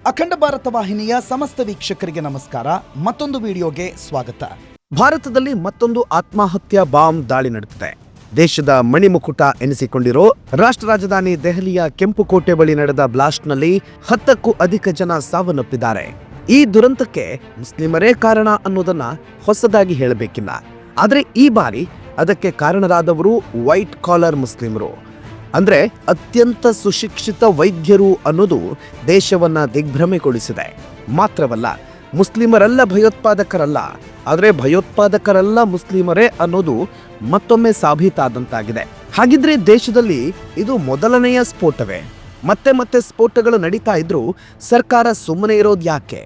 ಅಖಂಡ ಭಾರತ ವಾಹಿನಿಯ ಸಮಸ್ತ ವೀಕ್ಷಕರಿಗೆ ನಮಸ್ಕಾರ. ಮತ್ತೊಂದು ವಿಡಿಯೋಗೆ ಸ್ವಾಗತ. ಭಾರತದಲ್ಲಿ ಮತ್ತೊಂದು ಆತ್ಮಹತ್ಯಾ ಬಾಂಬ್ ದಾಳಿ ನಡೆದಿದೆ. ದೇಶದ ಮಣಿಮುಕುಟ ಎನಿಸಿಕೊಂಡಿರೋ ರಾಷ್ಟ್ರ ರಾಜಧಾನಿ ದೆಹಲಿಯ ಕೆಂಪುಕೋಟೆ ಬಳಿ ನಡೆದ ಬ್ಲಾಸ್ಟ್ನಲ್ಲಿ 10ಕ್ಕೂ ಅಧಿಕ ಜನ ಸಾವನ್ನಪ್ಪಿದ್ದಾರೆ. ಈ ದುರಂತಕ್ಕೆ ಮುಸ್ಲಿಮರೇ ಕಾರಣ ಅನ್ನೋದನ್ನ ಹೊಸದಾಗಿ ಹೇಳಬೇಕಿಲ್ಲ. ಆದರೆ ಈ ಬಾರಿ ಅದಕ್ಕೆ ಕಾರಣರಾದವರು ವೈಟ್ ಕಾಲರ್ ಮುಸ್ಲಿಮರು, ಅಂದ್ರೆ ಅತ್ಯಂತ ಸುಶಿಕ್ಷಿತ ವೈದ್ಯರು ಅನ್ನೋದು ದೇಶವನ್ನ ದಿಗ್ಭ್ರಮೆಗೊಳಿಸಿದೆ. ಮಾತ್ರವಲ್ಲ, ಮುಸ್ಲಿಮರೆಲ್ಲ ಭಯೋತ್ಪಾದಕರಲ್ಲ, ಆದರೆ ಭಯೋತ್ಪಾದಕರೆಲ್ಲ ಮುಸ್ಲಿಮರೇ ಅನ್ನೋದು ಮತ್ತೊಮ್ಮೆ ಸಾಬೀತಾದಂತಾಗಿದೆ. ಹಾಗಿದ್ರೆ ದೇಶದಲ್ಲಿ ಇದು ಮೊದಲನೆಯ ಸ್ಫೋಟವೇ? ಮತ್ತೆ ಸ್ಫೋಟಗಳು ನಡೀತಾ ಇದ್ರೂ ಸರ್ಕಾರ ಸುಮ್ಮನೆ ಇರೋದು ಯಾಕೆ?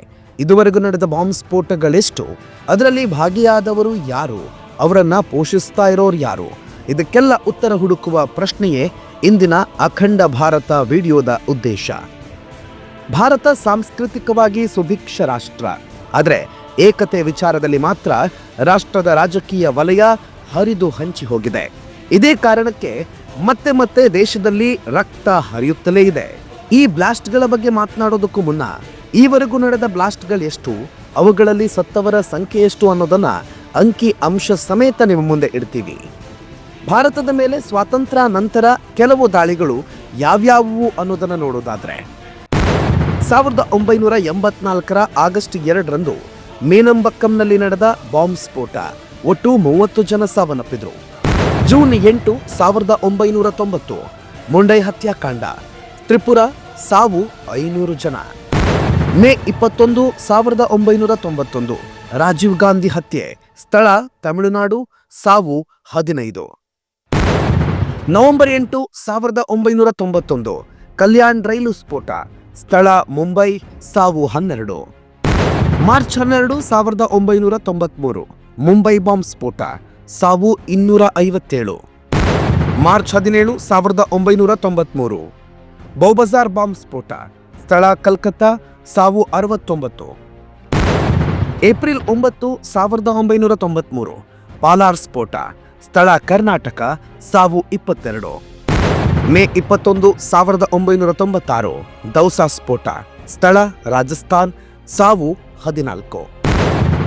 ಇದುವರೆಗೂ ನಡೆದ ಬಾಂಬ್ ಸ್ಫೋಟಗಳೆಷ್ಟು? ಅದರಲ್ಲಿ ಭಾಗಿಯಾದವರು ಯಾರು? ಅವರನ್ನ ಪೋಷಿಸ್ತಾ ಇರೋರು ಯಾರು? ಇದಕ್ಕೆಲ್ಲ ಉತ್ತರ ಹುಡುಕುವ ಪ್ರಶ್ನೆಯೇ ಇಂದಿನ ಅಖಂಡ ಭಾರತ ವಿಡಿಯೋದ ಉದ್ದೇಶ. ಭಾರತ ಸಾಂಸ್ಕೃತಿಕವಾಗಿ ಸುಭಿಕ್ಷ ರಾಷ್ಟ್ರ, ಆದರೆ ಏಕತೆ ವಿಚಾರದಲ್ಲಿ ಮಾತ್ರ ರಾಷ್ಟ್ರದ ರಾಜಕೀಯ ವಲಯ ಹರಿದು ಹಂಚಿ ಹೋಗಿದೆ. ಇದೇ ಕಾರಣಕ್ಕೆ ಮತ್ತೆ ದೇಶದಲ್ಲಿ ರಕ್ತ ಹರಿಯುತ್ತಲೇ ಇದೆ. ಈ ಬ್ಲಾಸ್ಟ್ಗಳ ಬಗ್ಗೆ ಮಾತನಾಡೋದಕ್ಕೂ ಮುನ್ನ ಈವರೆಗೂ ನಡೆದ ಬ್ಲಾಸ್ಟ್ಗಳೆಷ್ಟು, ಅವುಗಳಲ್ಲಿ ಸತ್ತವರ ಸಂಖ್ಯೆ ಎಷ್ಟು ಅನ್ನೋದನ್ನ ಅಂಕಿ ಅಂಶ ಸಮೇತ ನಿಮ್ಮ ಮುಂದೆ ಇಡ್ತೀವಿ. ಭಾರತದ ಮೇಲೆ ಸ್ವಾತಂತ್ರ್ಯ ನಂತರ ಕೆಲವು ದಾಳಿಗಳು ಯಾವ್ಯಾವು ಅನ್ನೋದನ್ನು ನೋಡೋದಾದ್ರೆ, 1984ರ ಆಗಸ್ಟ್ 2ರಂದು ಮೇನಂಬಕ್ಕಂನಲ್ಲಿ ನಡೆದ ಬಾಂಬ್ ಸ್ಫೋಟ, ಒಟ್ಟು 30 ಜನ ಸಾವನ್ನಪ್ಪಿದ್ರು. ಜೂನ್ 8, 1990 ಮುಂಡೈ ಹತ್ಯಾಕಾಂಡ, ತ್ರಿಪುರ, ಸಾವು 500 ಜನ. ಮೇ 21, 1991 ರಾಜೀವ್ ಗಾಂಧಿ ಹತ್ಯೆ, ಸ್ಥಳ ತಮಿಳುನಾಡು, ಸಾವು 15. ನವೆಂಬರ್ 8, 1991 ಕಲ್ಯಾಣ್ ರೈಲು ಸ್ಫೋಟ, ಸ್ಥಳ ಮುಂಬೈ, ಸಾವು 12. ಮಾರ್ಚ್ 12, 1993 ಮುಂಬೈ ಬಾಂಬ್ ಸ್ಫೋಟ, ಸಾವು 257. ಮಾರ್ಚ್ 17, 1993 ಬೌಬಜಾರ್ ಬಾಂಬ್ ಸ್ಫೋಟ, ಸ್ಥಳ ಕಲ್ಕತ್ತಾ, ಸಾವು 69. ಏಪ್ರಿಲ್ 9, 1993 ಪಾಲಾರ್ ಸ್ಫೋಟ, ಸ್ಥಳ ಕರ್ನಾಟಕ, ಸಾವು 22. ಮೇ 21, 1996 ದೌಸಾ ಸ್ಫೋಟ, ಸ್ಥಳ ರಾಜಸ್ಥಾನ್, ಸಾವು 14.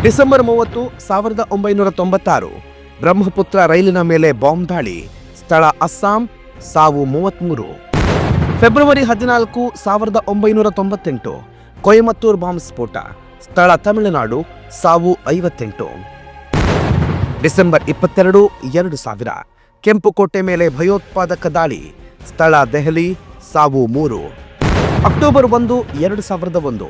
ಡಿಸೆಂಬರ್ 30, 1996 ಬ್ರಹ್ಮಪುತ್ರ ರೈಲಿನ ಮೇಲೆ ಬಾಂಬ್ ದಾಳಿ, ಸ್ಥಳ ಅಸ್ಸಾಂ, ಸಾವು 33. ಫೆಬ್ರವರಿ 14, 1998 ಕೊಯಮತ್ತೂರು ಬಾಂಬ್ ಸ್ಫೋಟ, ಸ್ಥಳ ತಮಿಳುನಾಡು, ಸಾವು 58. ಡಿಸೆಂಬರ್ 22, 2000 ಕೆಂಪುಕೋಟೆ ಮೇಲೆ ಭಯೋತ್ಪಾದಕ ದಾಳಿ, ಸ್ಥಳ ದೆಹಲಿ, ಸಾವು 3. ಅಕ್ಟೋಬರ್ 1, 2001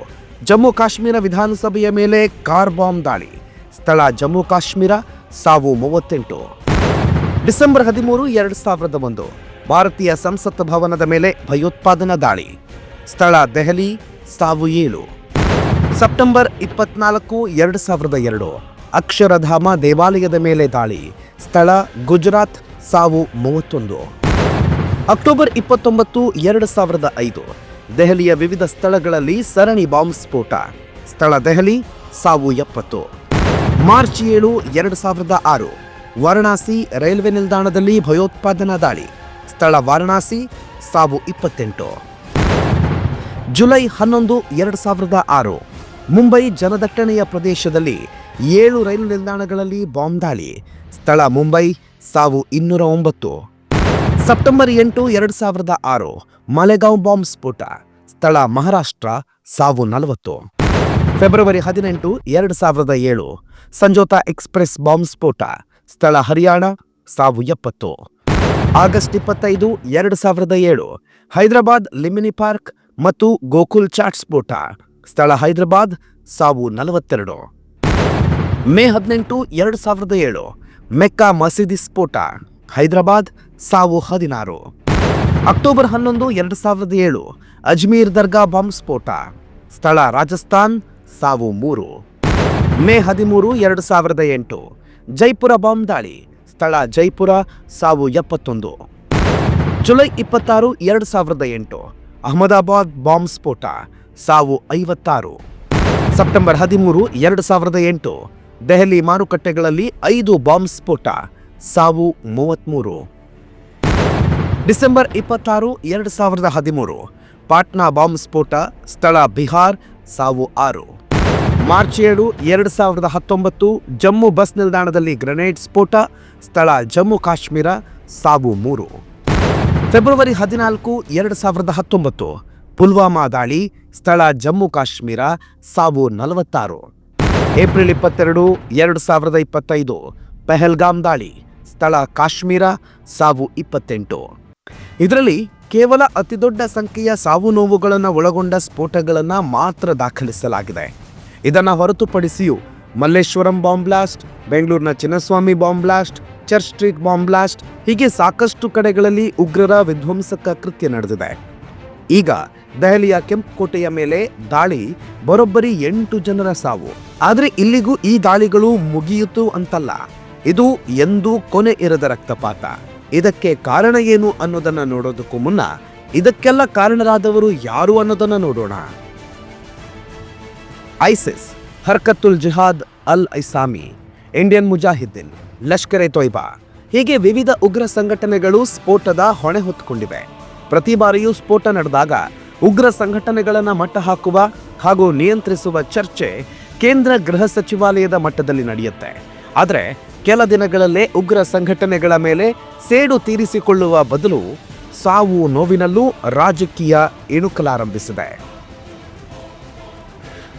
ಜಮ್ಮು ಕಾಶ್ಮೀರ ವಿಧಾನಸಭೆಯ ಮೇಲೆ ಕಾರ್ ಬಾಂಬ್ ದಾಳಿ, ಸ್ಥಳ ಜಮ್ಮು ಕಾಶ್ಮೀರ, ಸಾವು 38. ಡಿಸೆಂಬರ್ 13, 2001 ಭಾರತೀಯ ಸಂಸತ್ ಭವನದ ಮೇಲೆ ಭಯೋತ್ಪಾದನಾ ದಾಳಿ, ಸ್ಥಳ ದೆಹಲಿ, ಸಾವು 7. ಸೆಪ್ಟೆಂಬರ್ 24, 2002 ಅಕ್ಷರಧಾಮ ದೇವಾಲಯದ ಮೇಲೆ ದಾಳಿ, ಸ್ಥಳ ಗುಜರಾತ್, ಸಾವು 31. ಅಕ್ಟೋಬರ್ 29, 2005 ದೆಹಲಿಯ ವಿವಿಧ ಸ್ಥಳಗಳಲ್ಲಿ ಸರಣಿ ಬಾಂಬ್ ಸ್ಫೋಟ, ಸ್ಥಳ ದೆಹಲಿ, ಸಾವು 70. ಮಾರ್ಚ್ 7, 2006 ವಾರಣಾಸಿ ರೈಲ್ವೆ ನಿಲ್ದಾಣದಲ್ಲಿ ಭಯೋತ್ಪಾದನಾ ದಾಳಿ, ಸ್ಥಳ ವಾರಣಾಸಿ, ಸಾವು 28. ಜುಲೈ 11, 2006 ಮುಂಬೈ ಜನದಟ್ಟಣೆಯ ಪ್ರದೇಶದಲ್ಲಿ 7 ರೈಲು ನಿಲ್ದಾಣಗಳಲ್ಲಿ ಬಾಂಬ್ ದಾಳಿ, ಸ್ಥಳ ಮುಂಬೈ, ಸಾವು 209. ಸೆಪ್ಟೆಂಬರ್ 8, 2006 ಮಾಲೆಗಾಂವ್ ಬಾಂಬ್ ಸ್ಫೋಟ, ಸ್ಥಳ ಮಹಾರಾಷ್ಟ್ರ, ಸಾವು 40. ಫೆಬ್ರವರಿ 18, 2007 ಸಂಜೋತಾ ಎಕ್ಸ್‌ಪ್ರೆಸ್ ಬಾಂಬ್ ಸ್ಫೋಟ, ಸ್ಥಳ ಹರಿಯಾಣ, ಸಾವು 70. ಆಗಸ್ಟ್ 25, 2007 ಹೈದರಾಬಾದ್ ಲಿಂಬಿನಿ ಪಾರ್ಕ್ ಮತ್ತು ಗೋಕುಲ್ ಚಾಟ್ ಸ್ಫೋಟ, ಸ್ಥಳ ಹೈದರಾಬಾದ್, ಸಾವು 42. ಮೇ 18, 2007 ಮೆಕ್ಕಾ ಮಸೀದಿ ಸ್ಫೋಟ, ಹೈದರಾಬಾದ್, ಸಾವು 16. ಅಕ್ಟೋಬರ್ 11, 2007 ಅಜ್ಮೀರ್ ದರ್ಗಾ ಬಾಂಬ್ ಸ್ಫೋಟ, ಸ್ಥಳ ರಾಜಸ್ಥಾನ್, ಸಾವು 3. ಮೇ 13, 2008 ಜೈಪುರ ಬಾಂಬ್ ದಾಳಿ, ಸ್ಥಳ ಜೈಪುರ, ಸಾವು 71. ಜುಲೈ 26, 2008 ಅಹಮದಾಬಾದ್ ಬಾಂಬ್ ಸ್ಫೋಟ, ಸಾವು 56. ಸೆಪ್ಟೆಂಬರ್ 13, 2008 ದೆಹಲಿ ಮಾರುಕಟ್ಟೆಗಳಲ್ಲಿ 5 ಬಾಂಬ್ ಸ್ಫೋಟ, ಸಾವು 33. ಡಿಸೆಂಬರ್ 26, 2013 ಪಾಟ್ನಾ ಬಾಂಬ್ ಸ್ಫೋಟ, ಸ್ಥಳ ಬಿಹಾರ್, ಸಾವು 6. ಮಾರ್ಚ್ 7, 2019 ಜಮ್ಮು ಬಸ್ ನಿಲ್ದಾಣದಲ್ಲಿ ಗ್ರೆನೇಡ್ ಸ್ಫೋಟ, ಸ್ಥಳ ಜಮ್ಮು ಕಾಶ್ಮೀರ, ಸಾವು 3. ಫೆಬ್ರವರಿ 14, 2019 ಪುಲ್ವಾಮಾ ದಾಳಿ, ಸ್ಥಳ ಜಮ್ಮು ಕಾಶ್ಮೀರ, ಸಾವು 46. ಏಪ್ರಿಲ್ 22, 2025 ಪೆಹಲ್ಗಾಮ್ ದಾಳಿ, ಸ್ಥಳ ಕಾಶ್ಮೀರ, ಸಾವು 28. ಇದರಲ್ಲಿ ಕೇವಲ ಅತಿದೊಡ್ಡ ಸಂಖ್ಯೆಯ ಸಾವು ನೋವುಗಳನ್ನು ಒಳಗೊಂಡ ಸ್ಫೋಟಗಳನ್ನು ಮಾತ್ರ ದಾಖಲಿಸಲಾಗಿದೆ. ಇದನ್ನು ಹೊರತುಪಡಿಸಿಯೂ ಮಲ್ಲೇಶ್ವರಂ ಬಾಂಬ್ ಬ್ಲಾಸ್ಟ್, ಬೆಂಗಳೂರಿನ Chinnaswamy bomb blast, church street bomb blast ಹೀಗೆ ಸಾಕಷ್ಟು ಕಡೆಗಳಲ್ಲಿ ಉಗ್ರರ ವಿಧ್ವಂಸಕ ಕೃತ್ಯ ನಡೆದಿದೆ. ಈಗ ದೆಹಲಿಯ ಕೆಂಪುಕೋಟೆಯ ಮೇಲೆ ದಾಳಿ, ಬರೋಬ್ಬರಿ 8 ಜನರ ಸಾವು. ಆದರೆ ಇಲ್ಲಿಗೂ ಈ ದಾಳಿಗಳು ಮುಗಿಯಿತು ಅಂತಲ್ಲ, ಇದು ಎಂದೂ ಕೊನೆ ಇರದ ರಕ್ತಪಾತ. ಇದಕ್ಕೆ ಕಾರಣ ಏನು ಅನ್ನೋದನ್ನ ನೋಡೋದಕ್ಕೂ ಮುನ್ನ ಇದಕ್ಕೆಲ್ಲ ಕಾರಣರಾದವರು ಯಾರು ಅನ್ನೋದನ್ನ ನೋಡೋಣ. ಐಸಿಸ್, ಹರ್ಕತುಲ್ ಜಿಹಾದ್ ಅಲ್ ಇಸ್ಲಾಮಿ, ಇಂಡಿಯನ್ ಮುಜಾಹಿದ್ದೀನ್, ಲಷ್ಕರ್ ಎ ತೊಯ್ಬಾ ಹೀಗೆ ವಿವಿಧ ಉಗ್ರ ಸಂಘಟನೆಗಳು ಸ್ಫೋಟದ ಹೊಣೆ ಹೊತ್ತುಕೊಂಡಿವೆ. ಪ್ರತಿ ಬಾರಿಯೂ ಸ್ಫೋಟ ನಡೆದಾಗ ಉಗ್ರ ಸಂಘಟನೆಗಳನ್ನು ಮಟ್ಟ ಹಾಕುವ ಹಾಗೂ ನಿಯಂತ್ರಿಸುವ ಚರ್ಚೆ ಕೇಂದ್ರ ಗೃಹ ಸಚಿವಾಲಯದ ಮಟ್ಟದಲ್ಲಿ ನಡೆಯುತ್ತೆ. ಆದರೆ ಕೆಲ ದಿನಗಳಲ್ಲೇ ಉಗ್ರ ಸಂಘಟನೆಗಳ ಮೇಲೆ ಸೇಡು ತೀರಿಸಿಕೊಳ್ಳುವ ಬದಲು ಸಾವು ನೋವಿನಲ್ಲೂ ರಾಜಕೀಯ ಇಣುಕಲಾರಂಭಿಸಿದೆ.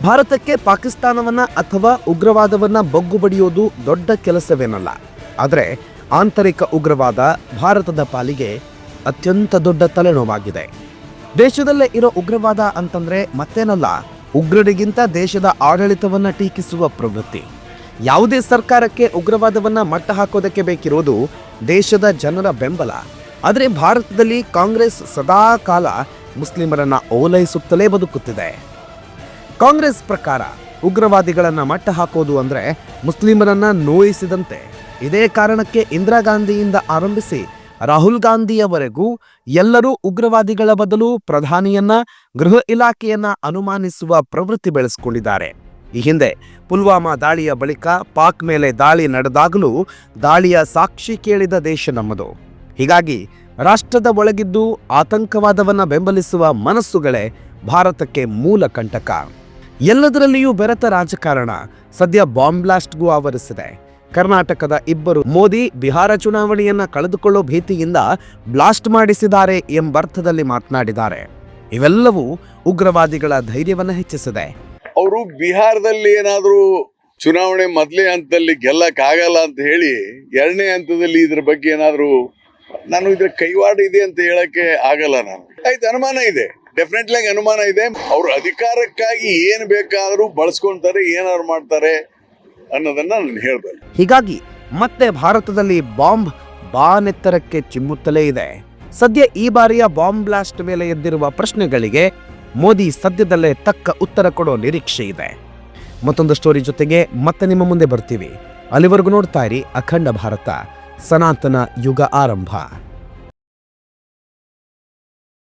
ಭಾರತಕ್ಕೆ ಪಾಕಿಸ್ತಾನವನ್ನ ಅಥವಾ ಉಗ್ರವಾದವನ್ನ ಬಗ್ಗು ಬಡಿಯೋದು ದೊಡ್ಡ ಕೆಲಸವೇನಲ್ಲ. ಆದರೆ ಆಂತರಿಕ ಉಗ್ರವಾದ ಭಾರತದ ಪಾಲಿಗೆ ಅತ್ಯಂತ ದೊಡ್ಡ ತಲೆನೋವಾಗಿದೆ. ದೇಶದಲ್ಲೇ ಇರೋ ಉಗ್ರವಾದ ಅಂತಂದ್ರೆ ಮತ್ತೇನಲ್ಲ, ಉಗ್ರರಿಗಿಂತ ದೇಶದ ಆಡಳಿತವನ್ನ ಟೀಕಿಸುವ ಪ್ರವೃತ್ತಿ. ಯಾವುದೇ ಸರ್ಕಾರಕ್ಕೆ ಉಗ್ರವಾದವನ್ನ ಮಟ್ಟ ಹಾಕೋದಕ್ಕೆ ಬೇಕಿರೋದು ದೇಶದ ಜನರ ಬೆಂಬಲ. ಆದರೆ ಭಾರತದಲ್ಲಿ ಕಾಂಗ್ರೆಸ್ ಸದಾ ಕಾಲ ಮುಸ್ಲಿಮರನ್ನ ಓಲೈಸುತ್ತಲೇ ಬದುಕುತ್ತಿದೆ. ಕಾಂಗ್ರೆಸ್ ಪ್ರಕಾರ ಉಗ್ರವಾದಿಗಳನ್ನ ಮಟ್ಟ ಹಾಕೋದು ಅಂದ್ರೆ ಮುಸ್ಲಿಮರನ್ನ ನೋಯಿಸಿದಂತೆ. ಇದೇ ಕಾರಣಕ್ಕೆ ಇಂದಿರಾ ಗಾಂಧಿಯಿಂದ ಆರಂಭಿಸಿ ರಾಹುಲ್ ಗಾಂಧಿಯವರೆಗೂ ಎಲ್ಲರೂ ಉಗ್ರವಾದಿಗಳ ಬದಲು ಪ್ರಧಾನಿಯನ್ನ, ಗೃಹ ಇಲಾಖೆಯನ್ನ ಅನುಮಾನಿಸುವ ಪ್ರವೃತ್ತಿ ಬೆಳೆಸಿಕೊಂಡಿದ್ದಾರೆ. ಈ ಹಿಂದೆ ಪುಲ್ವಾಮಾ ದಾಳಿಯ ಬಳಿಕ ಪಾಕ್ ಮೇಲೆ ದಾಳಿ ನಡೆದಾಗಲೂ ದಾಳಿಯ ಸಾಕ್ಷಿ ಕೇಳಿದ ದೇಶ ನಮ್ಮದು. ಹೀಗಾಗಿ ರಾಷ್ಟ್ರದ ಒಳಗಿದ್ದು ಆತಂಕವಾದವನ್ನ ಬೆಂಬಲಿಸುವ ಮನಸ್ಸುಗಳೇ ಭಾರತಕ್ಕೆ ಮೂಲ ಕಂಟಕ. ಎಲ್ಲದರಲ್ಲಿಯೂ ಬೆರೆತ ರಾಜಕಾರಣ ಸದ್ಯ ಬಾಂಬ್ ಬ್ಲಾಸ್ಟ್ಗೂ ಆವರಿಸಿದೆ. ಕರ್ನಾಟಕದ ಇಬ್ಬರು ಮೋದಿ ಬಿಹಾರ ಚುನಾವಣೆಯನ್ನ ಕಳೆದುಕೊಳ್ಳೋ ಭೀತಿಯಿಂದ ಬ್ಲಾಸ್ಟ್ ಮಾಡಿಸಿದ್ದಾರೆ ಎಂಬರ್ಥದಲ್ಲಿ ಮಾತನಾಡಿದ್ದಾರೆ. ಇವೆಲ್ಲವೂ ಉಗ್ರವಾದಿಗಳ ಧೈರ್ಯವನ್ನು ಹೆಚ್ಚಿಸಿದೆ. ಅವರು ಬಿಹಾರದಲ್ಲಿ ಏನಾದ್ರೂ ಚುನಾವಣೆ ಮೊದಲೇ ಹಂತದಲ್ಲಿ ಗೆಲ್ಲಕ್ಕಾಗಲ್ಲ ಅಂತ ಹೇಳಿ ಎರಡನೇ ಹಂತದಲ್ಲಿ ಇದ್ರ ಬಗ್ಗೆ ಏನಾದ್ರು ನಾನು ಇದ್ರ ಕೈವಾಡ ಇದೆ ಅಂತ ಹೇಳಕ್ಕೆ ಆಗಲ್ಲ. ನಾನು ಆಯ್ತು, ಅನುಮಾನ ಇದೆ, ಡೆಫಿನೆಟ್ಲಿ ಅನುಮಾನ ಇದೆ. ಅವ್ರ ಅಧಿಕಾರಕ್ಕಾಗಿ ಏನ್ ಬೇಕಾದ್ರೂ ಬಳಸ್ಕೊಂತಾರೆ, ಏನಾದ್ರು ಮಾಡ್ತಾರೆ ಅನ್ನೋದನ್ನ ನಾನು ಹೇಳ್ಬೇಕು. ಹೀಗಾಗಿ ಮತ್ತೆ ಭಾರತದಲ್ಲಿ ಬಾಂಬ್ ಬಾನೆತ್ತರಕ್ಕೆ ಚಿಮ್ಮುತ್ತಲೇ ಇದೆ. ಸದ್ಯ ಈ ಬಾರಿಯ ಬಾಂಬ್ ಬ್ಲಾಸ್ಟ್ ಮೇಲೆ ಎದ್ದಿರುವ ಪ್ರಶ್ನೆಗಳಿಗೆ ಮೋದಿ ಸದ್ಯದಲ್ಲೇ ತಕ್ಕ ಉತ್ತರ ಕೊಡೋ ನಿರೀಕ್ಷೆ ಇದೆ. ಮತ್ತೊಂದು ಸ್ಟೋರಿ ಜೊತೆಗೆ ಮತ್ತೆ ನಿಮ್ಮ ಮುಂದೆ ಬರ್ತೀವಿ. ಅಲ್ಲಿವರೆಗೂ ನೋಡ್ತಾ ಇರಿ ಅಖಂಡ ಭಾರತ, ಸನಾತನ ಯುಗ ಆರಂಭ.